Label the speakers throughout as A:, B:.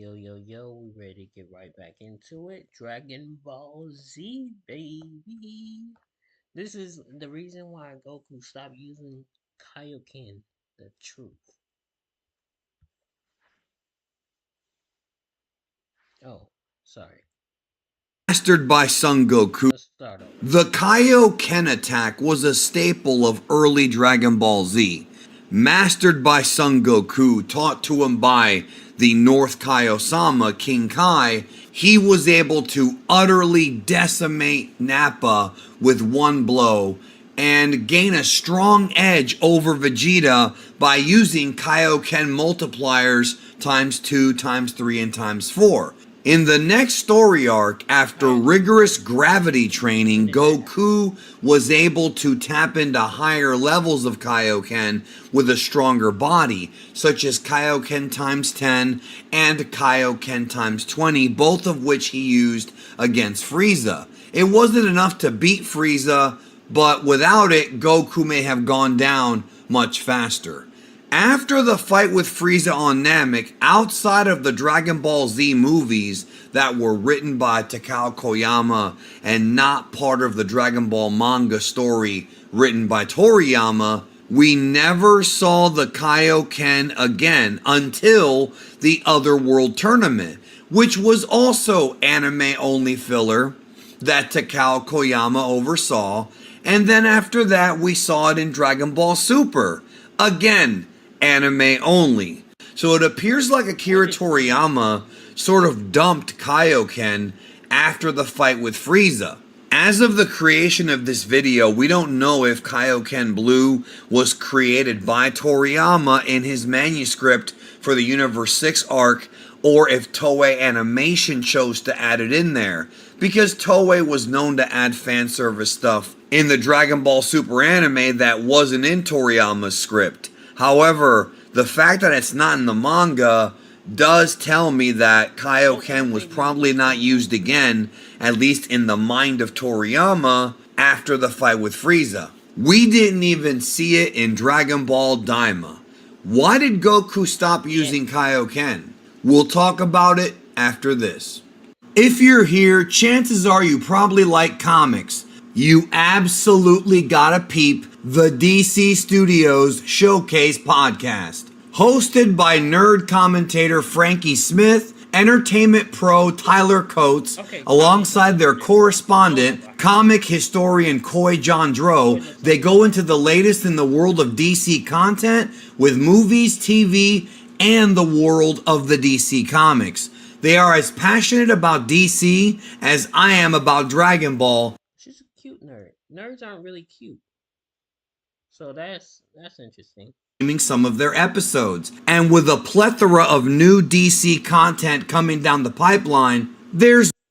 A: Yo, we ready to get right back into it. Dragon Ball Z, baby. This is the reason why Goku stopped using Kaioken. The truth. Oh, sorry.
B: Mastered by Son Goku.
A: Let's start over.
B: The Kaioken attack was a staple of early Dragon Ball Z. Mastered by Son Goku, taught to him by the North Kaiosama, King Kai, he was able to utterly decimate Nappa with one blow and gain a strong edge over Vegeta by using Kaioken multipliers times 2, times 3, and times 4. In the next story arc, after rigorous gravity training, Goku was able to tap into higher levels of Kaioken with a stronger body, such as Kaioken times 10 and Kaioken times 20, both of which he used against Frieza. It wasn't enough to beat Frieza, but without it, Goku may have gone down much faster. After the fight with Frieza on Namek, outside of the Dragon Ball Z movies that were written by Takao Koyama and not part of the Dragon Ball manga story written by Toriyama, we never saw the Kaioken again until the Otherworld Tournament, which was also anime-only filler that Takao Koyama oversaw, and then after that we saw it in Dragon Ball Super. Again, anime only. So it appears like Akira Toriyama sort of dumped Kaioken after the fight with Frieza. As of the creation of this video, we don't know if Kaioken Blue was created by Toriyama in his manuscript for the Universe 6 arc, or if Toei Animation chose to add it in there, because Toei was known to add fan service stuff in the Dragon Ball Super anime that wasn't in Toriyama's script. However, the fact that it's not in the manga does tell me that Kaioken was probably not used again, at least in the mind of Toriyama, after the fight with Frieza. We didn't even see it in Dragon Ball Daima. Why did Goku stop using Kaioken? We'll talk about it after this. If you're here, chances are you probably like comics. You absolutely gotta peep the DC Studios Showcase podcast. Hosted by nerd commentator Frankie Smith, entertainment pro Tyler Coates, alongside their correspondent, comic historian Koi Jandro, they go into the latest in the world of DC content with movies, TV, and the world of the DC comics. They are as passionate about DC as I am about Dragon Ball.
A: She's a cute nerd. Nerds aren't really cute. So that's interesting.
B: Some of their episodes. And with a plethora of new DC content coming down the pipeline,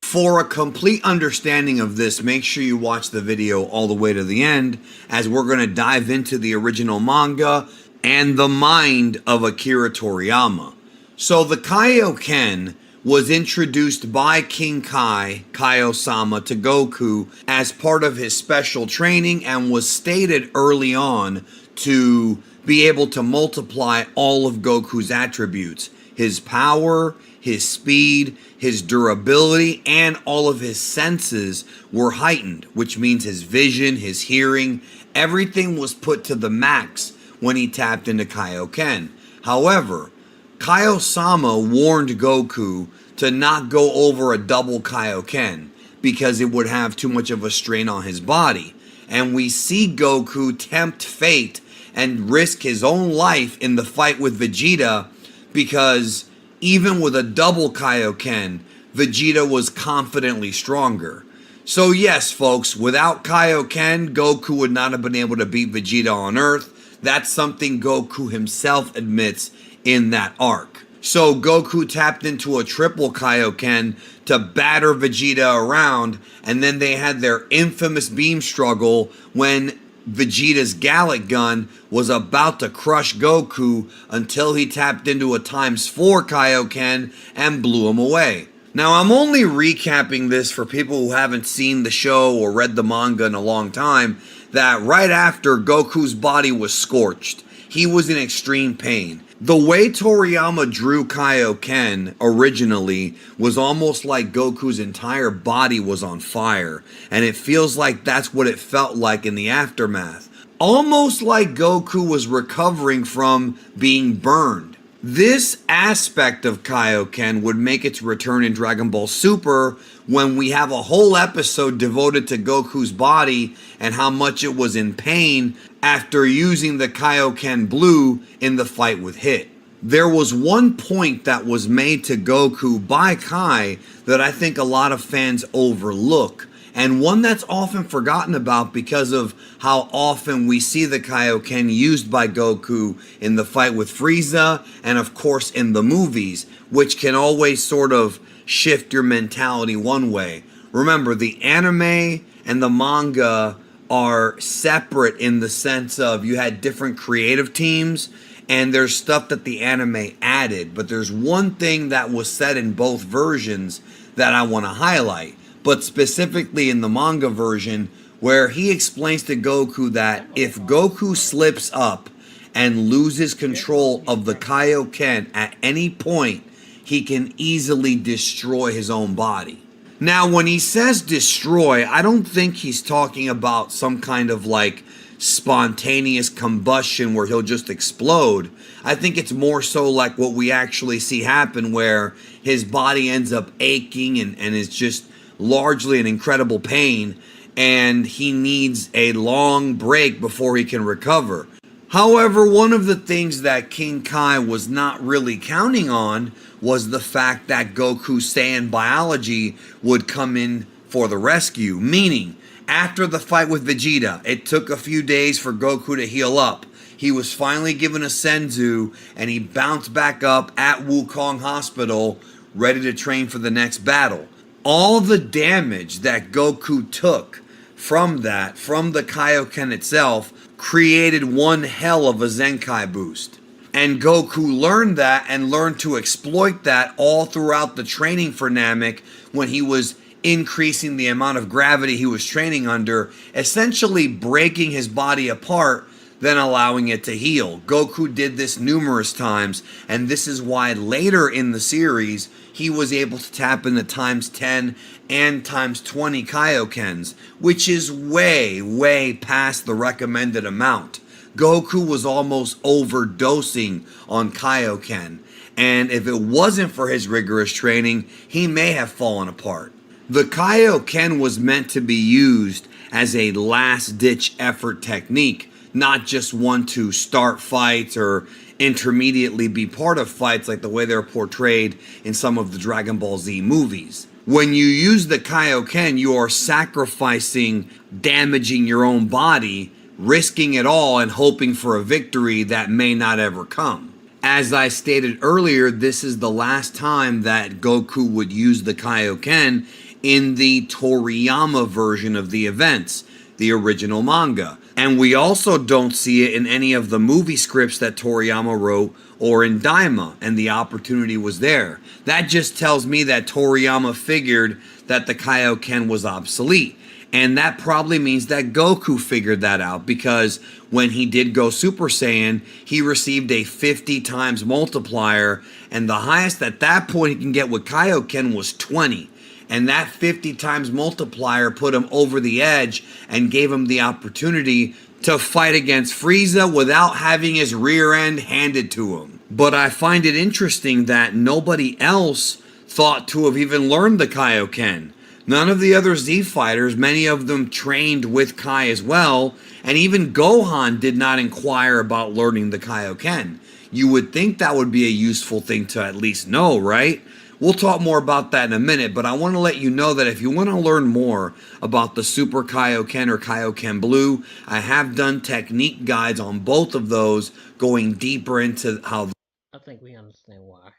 B: for a complete understanding of this, make sure you watch the video all the way to the end, as we're going to dive into the original manga and the mind of Akira Toriyama. So the Kaioken was introduced by King Kai, Kaiosama, to Goku as part of his special training, and was stated early on to be able to multiply all of Goku's attributes. His power, his speed, his durability, and all of his senses were heightened, which means his vision, his hearing, everything was put to the max when he tapped into Kaioken. However, Kaiosama warned Goku to not go over a double Kaioken because it would have too much of a strain on his body. And we see Goku tempt fate and risk his own life in the fight with Vegeta, because even with a double Kaioken, Vegeta was confidently stronger. So yes, folks, without Kaioken, Goku would not have been able to beat Vegeta on Earth. That's something Goku himself admits in that arc. So Goku tapped into a triple Kaioken to batter Vegeta around, and then they had their infamous beam struggle when Vegeta's Gallic Gun was about to crush Goku until he tapped into a ×4 Kaioken and blew him away. Now, I'm only recapping this for people who haven't seen the show or read the manga in a long time, that right after Goku's body was scorched, he was in extreme pain. The way Toriyama drew Kaioken originally was almost like Goku's entire body was on fire, and it feels like that's what it felt like in the aftermath. Almost like Goku was recovering from being burned. This aspect of Kaioken would make its return in Dragon Ball Super when we have a whole episode devoted to Goku's body and how much it was in pain after using the Kaioken Blue in the fight with Hit. There was one point that was made to Goku by Kai that I think a lot of fans overlook, and one that's often forgotten about because of how often we see the Kaioken used by Goku in the fight with Frieza and, of course, in the movies, which can always sort of shift your mentality one way. Remember, the anime and the manga are separate in the sense of you had different creative teams and there's stuff that the anime added, but there's one thing that was said in both versions that I want to highlight, but specifically in the manga version where he explains to Goku that if Goku slips up and loses control of the Kaioken at any point, he can easily destroy his own body. Now, when he says destroy, I don't think he's talking about some kind of like spontaneous combustion where he'll just explode. I think it's more so like what we actually see happen where his body ends up aching and is just largely in incredible pain and he needs a long break before he can recover. However, one of the things that King Kai was not really counting on was the fact that Goku Saiyan biology would come in for the rescue. Meaning, after the fight with Vegeta, it took a few days for Goku to heal up. He was finally given a Senzu and he bounced back up at Wukong Hospital, ready to train for the next battle. All the damage that Goku took from that, from the Kaioken itself, created one hell of a Zenkai boost. And Goku learned that and learned to exploit that all throughout the training for Namek when he was increasing the amount of gravity he was training under, essentially breaking his body apart, then allowing it to heal. Goku did this numerous times, and this is why later in the series he was able to tap into times 10 and times 20 Kaiokens, which is way, way past the recommended amount. Goku was almost overdosing on Kaioken, and if it wasn't for his rigorous training, he may have fallen apart. The Kaioken was meant to be used as a last ditch effort technique, not just one to start fights or intermediately be part of fights like the way they're portrayed in some of the Dragon Ball Z movies. When you use the Kaioken, you are sacrificing, damaging your own body, risking it all and hoping for a victory that may not ever come. As I stated earlier, this is the last time that Goku would use the Kaioken in the Toriyama version of the events, the original manga. And we also don't see it in any of the movie scripts that Toriyama wrote or in Daima, and the opportunity was there. That just tells me that Toriyama figured that the Kaioken was obsolete. And that probably means that Goku figured that out because when he did go Super Saiyan, he received a 50 times multiplier, and the highest at that point he can get with Kaioken was 20. And that 50 times multiplier put him over the edge and gave him the opportunity to fight against Frieza without having his rear end handed to him. But I find it interesting that nobody else thought to have even learned the Kaioken. None of the other Z fighters, many of them trained with Kai as well, and even Gohan did not inquire about learning the Kaioken. You would think that would be a useful thing to at least know, right? We'll talk more about that in a minute, but I want to let you know that if you want to learn more about the Super Kaioken or Kaioken Blue, I have done technique guides on both of those, going deeper into how.
A: I think we understand why.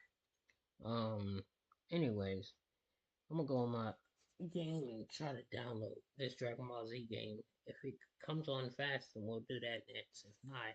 A: Um, anyways, I'm gonna go on my game and try to download this Dragon Ball Z game. If it comes on fast, then we'll do that next. If not,